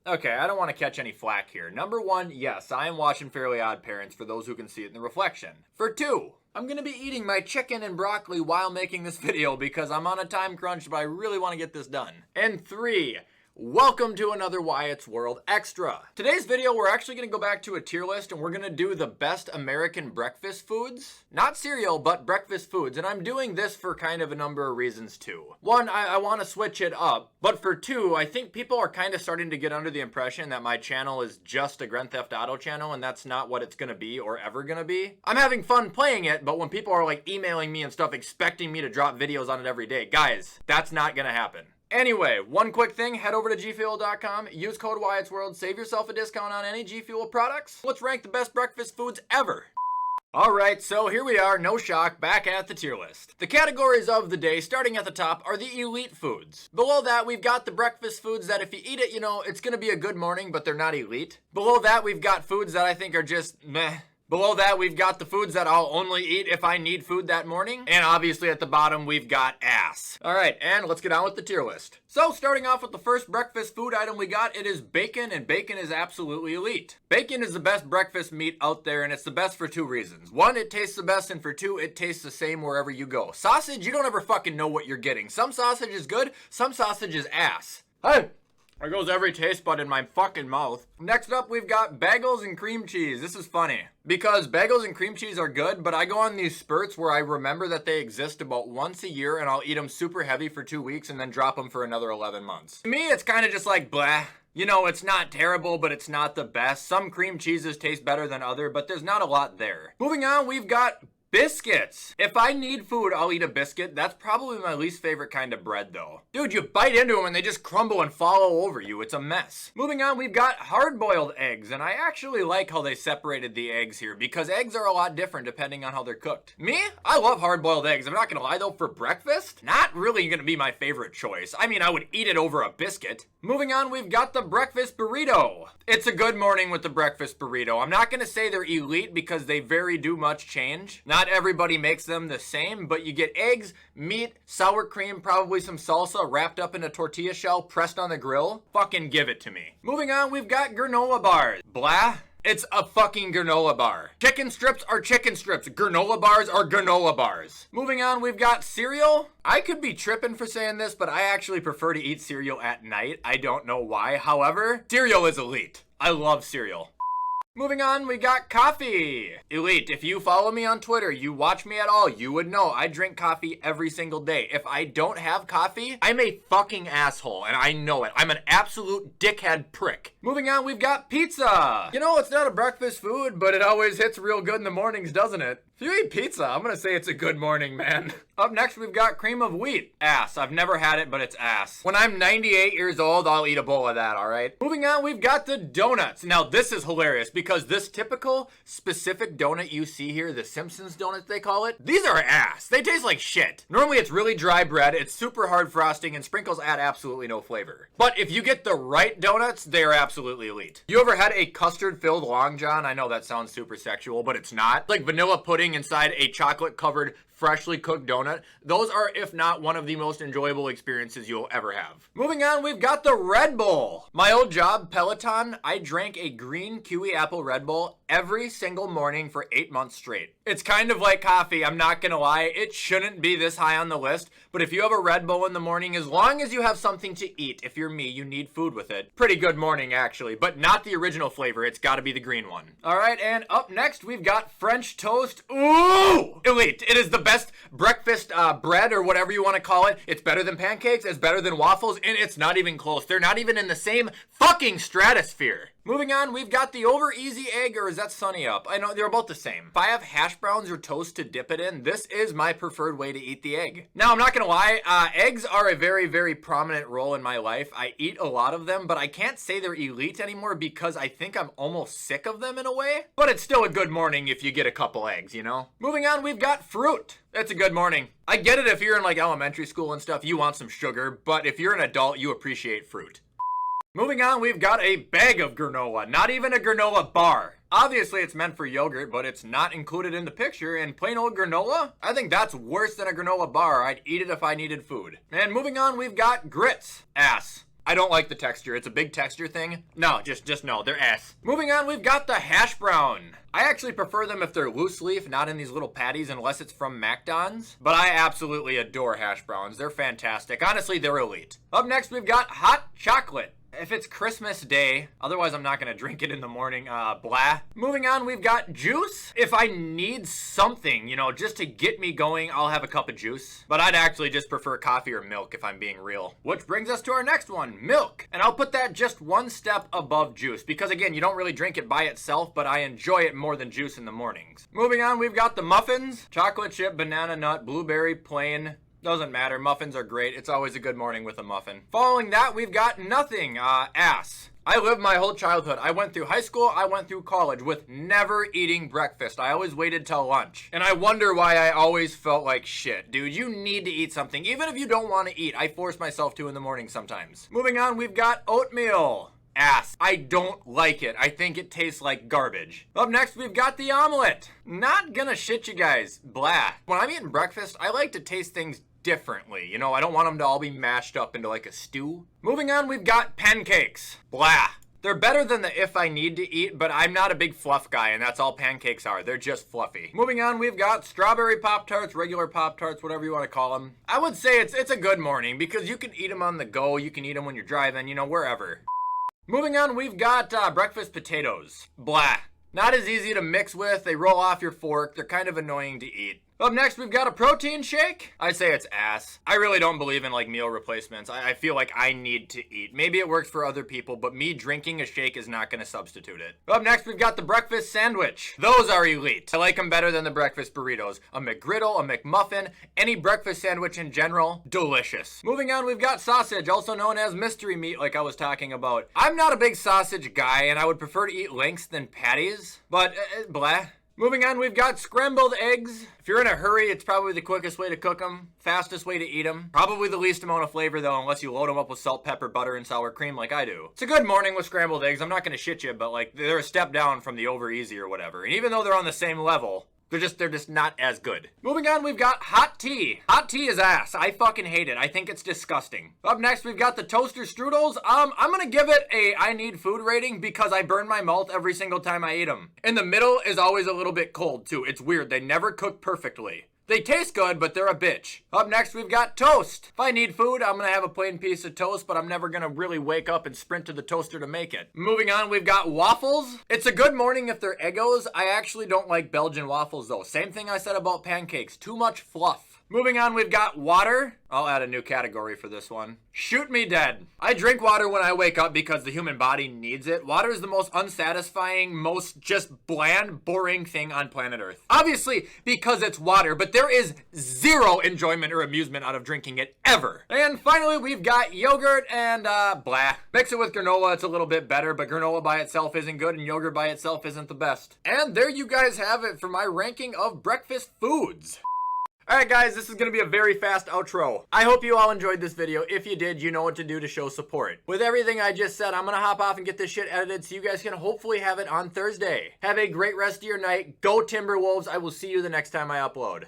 Okay, I don't want to catch any flack here. Number one, yes, I am watching Fairly Odd Parents for those who can see it in the reflection. For two, I'm gonna be eating my chicken and broccoli while making this video because I'm on a time crunch, but I really want to get this done. And three, welcome to another Wyatt's World Extra. Today's video, we're actually gonna go back to a tier list and we're gonna do the best American breakfast foods. Not cereal, but breakfast foods. And I'm doing this for kind of a number of reasons too. One, I wanna switch it up. But for two, I think people are kind of starting to get under the impression that my channel is just a Grand Theft Auto channel, and that's not what it's gonna be or ever gonna be. I'm having fun playing it, but when people are like emailing me and stuff expecting me to drop videos on it every day, guys, that's not gonna happen. Anyway, one quick thing, head over to gfuel.com, use code WyattzWorld, save yourself a discount on any G Fuel products. Let's rank the best breakfast foods ever. Alright, so here we are, no shock, back at the tier list. The categories of the day, starting at the top, are the elite foods. Below that, we've got the breakfast foods that if you eat it, you know, it's gonna be a good morning, but they're not elite. Below that, we've got foods that I think are just meh. Below that, we've got the foods that I'll only eat if I need food that morning. And obviously at the bottom, we've got ass. All right, and let's get on with the tier list. So starting off with the first breakfast food item we got, it is bacon, and bacon is absolutely elite. Bacon is the best breakfast meat out there, and it's the best for two reasons. One, it tastes the best, and for two, it tastes the same wherever you go. Sausage, you don't ever fucking know what you're getting. Some sausage is good, some sausage is ass. Hey! There goes every taste bud in my fucking mouth. Next up, we've got bagels and cream cheese. This is funny because bagels and cream cheese are good, but I go on these spurts where I remember that they exist about once a year and I'll eat them super heavy for 2 weeks and then drop them for another 11 months. To me, it's kind of just like blah. You know, it's not terrible, but it's not the best. Some cream cheeses taste better than other, but there's not a lot there. Moving on, we've got biscuits. If I need food, I'll eat a biscuit. That's probably my least favorite kind of bread though. Dude, you bite into them and they just crumble and fall all over you. It's a mess. Moving on, we've got hard-boiled eggs, and I actually like how they separated the eggs here because eggs are a lot different depending on how they're cooked. Me? I love hard-boiled eggs. I'm not gonna lie though, for breakfast, not really gonna be my favorite choice. I mean, I would eat it over a biscuit. Moving on, we've got the breakfast burrito. It's a good morning with the breakfast burrito. I'm not gonna say they're elite because they vary do much change. Not everybody makes them the same, but you get eggs, meat, sour cream, probably some salsa wrapped up in a tortilla shell pressed on the grill. Fucking give it to me. Moving on, we've got granola bars. Blah. It's a fucking granola bar. Chicken strips are chicken strips. Granola bars are granola bars. Moving on, we've got cereal. I could be tripping for saying this, but I actually prefer to eat cereal at night. I don't know why. However, cereal is elite. I love cereal. Moving on, we got coffee. Elite. If you follow me on Twitter, you watch me at all, you would know I drink coffee every single day. If I don't have coffee, I'm a fucking asshole, and I know it. I'm an absolute dickhead prick. Moving on, we've got pizza. You know, it's not a breakfast food, but it always hits real good in the mornings, doesn't it? If you eat pizza, I'm gonna say it's a good morning, man. Up next, we've got cream of wheat. Ass. I've never had it, but it's ass. When I'm 98 years old, I'll eat a bowl of that, all right? Moving on, we've got the donuts. Now, this is hilarious because this typical specific donut you see here, the Simpsons donuts they call it, these are ass. They taste like shit. Normally, it's really dry bread, it's super hard frosting, and sprinkles add absolutely no flavor. But if you get the right donuts, they are absolutely elite. You ever had a custard-filled Long John? I know that sounds super sexual, but it's not. Like vanilla pudding inside a chocolate-covered freshly cooked donut. Those are, if not, one of the most enjoyable experiences you'll ever have. Moving on, we've got the Red Bull. My old job, Peloton, I drank a green kiwi apple Red Bull every single morning for 8 months straight. It's kind of like coffee, I'm not gonna lie. It shouldn't be this high on the list, but if you have a Red Bull in the morning, as long as you have something to eat, if you're me, you need food with it. Pretty good morning, actually, but not the original flavor. It's gotta be the green one. All right, and up next, we've got French toast. Ooh! Elite. It is the best breakfast bread or whatever you want to call it. It's better than pancakes, it's better than waffles, and it's not even close. They're not even in the same fucking stratosphere. Moving on, we've got the over easy egg, or is that Sunny Up? I know they're about the same. If I have hash browns or toast to dip it in, this is my preferred way to eat the egg. Now, I'm not gonna lie, eggs are a very, very prominent role in my life. I eat a lot of them, but I can't say they're elite anymore because I think I'm almost sick of them in a way. But it's still a good morning if you get a couple eggs, you know? Moving on, we've got fruit. It's a good morning. I get it if you're in like elementary school and stuff, you want some sugar, but if you're an adult, you appreciate fruit. Moving on, we've got a bag of granola, not even a granola bar. Obviously, it's meant for yogurt, but it's not included in the picture, and plain old granola? I think that's worse than a granola bar. I'd eat it if I needed food. And moving on, we've got grits. Ass. I don't like the texture. It's a big texture thing. No, just no, they're ass. Moving on, we've got the hash brown. I actually prefer them if they're loose leaf, not in these little patties, unless it's from McDonald's. But I absolutely adore hash browns. They're fantastic. Honestly, they're elite. Up next, we've got hot chocolate. If it's Christmas Day, otherwise I'm not gonna drink it in the morning, blah. Moving on, we've got juice. If I need something, you know, just to get me going, I'll have a cup of juice. But I'd actually just prefer coffee or milk if I'm being real. Which brings us to our next one, milk. And I'll put that just one step above juice because again, you don't really drink it by itself, but I enjoy it more than juice in the mornings. Moving on, we've got the muffins. Chocolate chip, banana nut, blueberry, plain. Doesn't matter. Muffins are great. It's always a good morning with a muffin. Following that, we've got nothing. Ass. I lived my whole childhood. I went through high school, I went through college with never eating breakfast. I always waited till lunch. And I wonder why I always felt like shit. Dude, you need to eat something. Even if you don't want to eat, I force myself to in the morning sometimes. Moving on, we've got oatmeal. Ass. I don't like it. I think it tastes like garbage. Up next, we've got the omelet. Not gonna shit you guys. Blah. When I'm eating breakfast, I like to taste things differently. You know, I don't want them to all be mashed up into like a stew. Moving on, we've got pancakes. Blah. They're better than the if I need to eat, but I'm not a big fluff guy, and that's all pancakes are. They're just fluffy. Moving on, we've got strawberry Pop-Tarts, regular Pop-Tarts, whatever you want to call them. I would say it's a good morning because you can eat them on the go, you can eat them when you're driving, you know, wherever. Moving on, we've got breakfast potatoes. Blah. Not as easy to mix with. They roll off your fork. They're kind of annoying to eat. Up next, we've got a protein shake. I'd say it's ass. I really don't believe in like meal replacements. I feel like I need to eat. Maybe it works for other people, but me drinking a shake is not going to substitute it. Up next, we've got the breakfast sandwich. Those are elite. I like them better than the breakfast burritos. A McGriddle, a McMuffin, any breakfast sandwich in general, delicious. Moving on, we've got sausage, also known as mystery meat like I was talking about. I'm not a big sausage guy, and I would prefer to eat links than patties, but blah. Moving on, we've got scrambled eggs. If you're in a hurry, it's probably the quickest way to cook them, fastest way to eat them. Probably the least amount of flavor though, unless you load them up with salt, pepper, butter, and sour cream like I do. It's a good morning with scrambled eggs. I'm not gonna shit you, but like they're a step down from the over easy or whatever. And even though they're on the same level, they're just not as good. Moving on, we've got hot tea. Hot tea is ass. I fucking hate it. I think it's disgusting. Up next, we've got the toaster strudels. I'm gonna give it a I need food rating because I burn my mouth every single time I eat them. In the middle is always a little bit cold too. It's weird. They never cook perfectly. They taste good, but they're a bitch. Up next, we've got toast. If I need food, I'm gonna have a plain piece of toast, but I'm never gonna really wake up and sprint to the toaster to make it. Moving on, we've got waffles. It's a good morning if they're Eggos. I actually don't like Belgian waffles though. Same thing I said about pancakes. Too much fluff. Moving on, we've got water. I'll add a new category for this one. Shoot me dead. I drink water when I wake up because the human body needs it. Water is the most unsatisfying, most just bland, boring thing on planet Earth. Obviously, because it's water, but there is zero enjoyment or amusement out of drinking it ever. And finally, we've got yogurt and blah. Mix it with granola, it's a little bit better, but granola by itself isn't good and yogurt by itself isn't the best. And there you guys have it for my ranking of breakfast foods. Alright guys, this is going to be a very fast outro. I hope you all enjoyed this video. If you did, you know what to do to show support. With everything I just said, I'm going to hop off and get this shit edited so you guys can hopefully have it on Thursday. Have a great rest of your night. Go Timberwolves. I will see you the next time I upload.